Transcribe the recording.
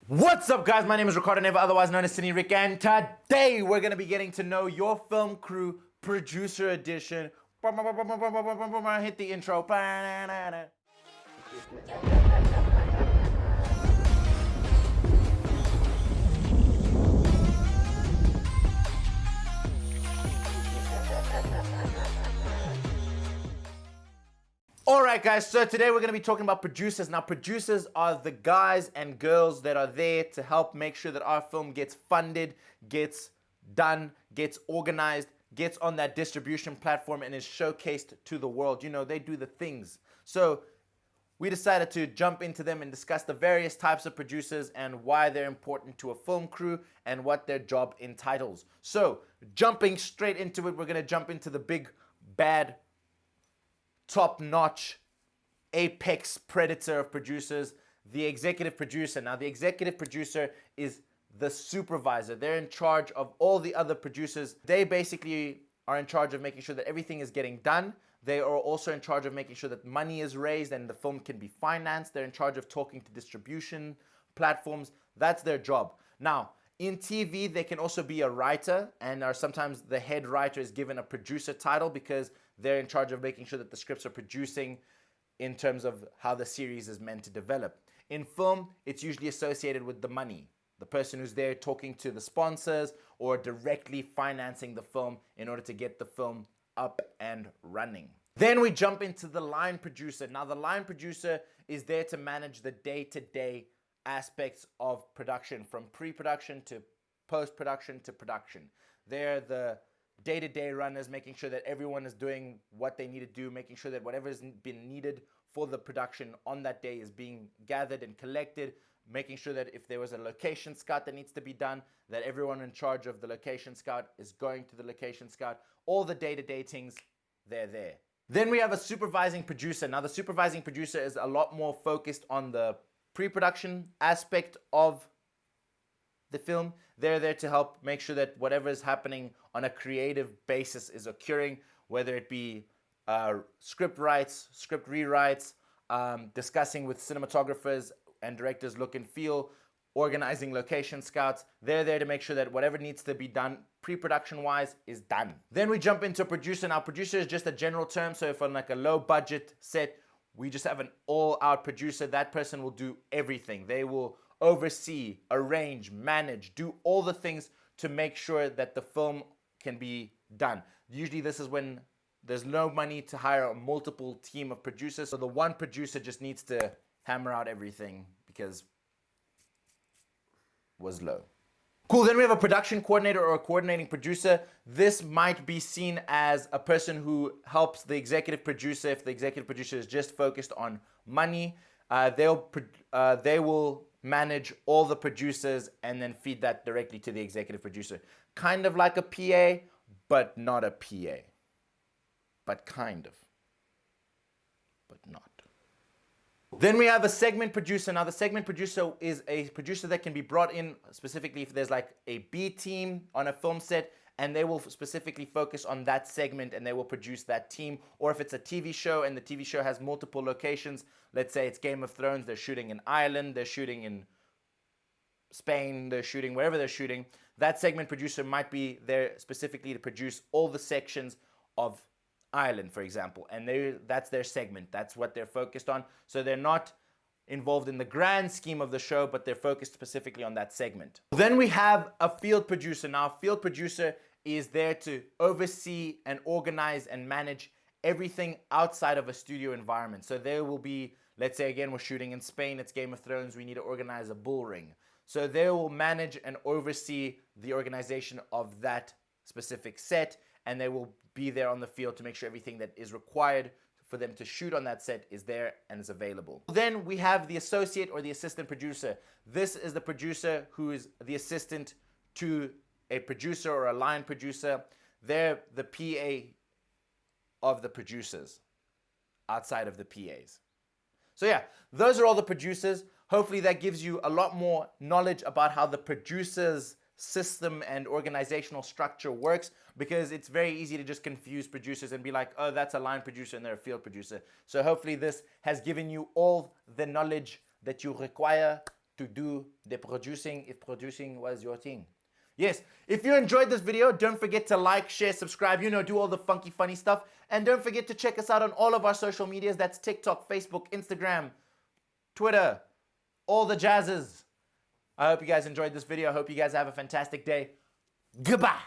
What's up, guys? My name is Ricardo, Neiva, otherwise known as Cine Rick, and today we're going to be getting to know your film crew producer edition. Hit the intro. Alright guys, so today we're going to be talking about producers. Now producers are the guys and girls that are there to help make sure that our film gets funded, gets done, gets organized, gets on that distribution platform and is showcased to the world. You know, they do the things. So we decided to jump into them and discuss the various types of producers and why they're important to a film crew and what their job entitles. So jumping straight into it, we're going to jump into the big bad top-notch apex predator of producers, the executive producer. Now, the executive producer is the supervisor. They're in charge of all the other producers. They basically are in charge of making sure that everything is getting done. They are also in charge of making sure that money is raised and the film can be financed. They're in charge of talking to distribution platforms. That's their job. Now, in TV, they can also be a writer and are sometimes the head writer is given a producer title because they're in charge of making sure that the scripts are producing in terms of how the series is meant to develop. In film, it's usually associated with the money. The person who's there talking to the sponsors or directly financing the film in order to get the film up and running. Then we jump into the line producer. Now, the line producer is there to manage the day-to-day aspects of production, from pre-production to post-production to production. They're the day-to-day runners, making sure that everyone is doing what they need to do, making sure that whatever has been needed for the production on that day is being gathered and collected, making sure that if there was a location scout that needs to be done, that everyone in charge of the location scout is going to the location scout. All the day-to-day things, they're there. Then we have a supervising producer. Now, the supervising producer is a lot more focused on the pre-production aspect of the film. They're there to help make sure that whatever is happening on a creative basis is occurring, whether it be script writes, script rewrites, discussing with cinematographers and directors look and feel, organizing location scouts. They're there to make sure that whatever needs to be done pre-production wise is done. Then we jump into producer. Now, producer is just a general term. So if on like a low budget set, we just have an all-out producer, that person will do everything. They will oversee, arrange, manage, do all the things to make sure that the film can be done. Usually this is when there's no money to hire a multiple team of producers, so the one producer just needs to hammer out everything because it was low. Cool, then we have a production coordinator or a coordinating producer. This might be seen as a person who helps the executive producer if the executive producer is just focused on money. They will manage all the producers and then feed that directly to the executive producer. Kind of like a PA, but not a PA. But kind of. But not. Then we have a segment producer. Now, the segment producer is a producer that can be brought in specifically if there's like a B team on a film set, and they will specifically focus on that segment and they will produce that team. Or if it's a TV show and the TV show has multiple locations, let's say it's Game of Thrones, they're shooting in Ireland, they're shooting in Spain, they're shooting wherever they're shooting, that segment producer might be there specifically to produce all the sections of Ireland, for example, and that's their segment. That's what they're focused on. So they're not involved in the grand scheme of the show, but they're focused specifically on that segment. Then we have a field producer. Now, a field producer is there to oversee and organize and manage everything outside of a studio environment. So there will be, let's say again, we're shooting in Spain, it's Game of Thrones, we need to organize a bull ring. So they will manage and oversee the organization of that specific set, and they will be there on the field to make sure everything that is required for them to shoot on that set is there and is available. Then we have the associate or the assistant producer. This is the producer who is the assistant to a producer or a line producer. They're the PA of the producers outside of the PAs. So yeah, those are all the producers. Hopefully that gives you a lot more knowledge about how the producers system and organizational structure works, because it's very easy to just confuse producers and be like, oh, that's a line producer and they're a field producer. So hopefully this has given you all the knowledge that you require to do the producing if producing was your thing. Yes, if you enjoyed this video, don't forget to like, share, subscribe, do all the funky, funny stuff. And don't forget to check us out on all of our social medias. That's TikTok, Facebook, Instagram, Twitter, all the jazzes. I hope you guys enjoyed this video. I hope you guys have a fantastic day. Goodbye.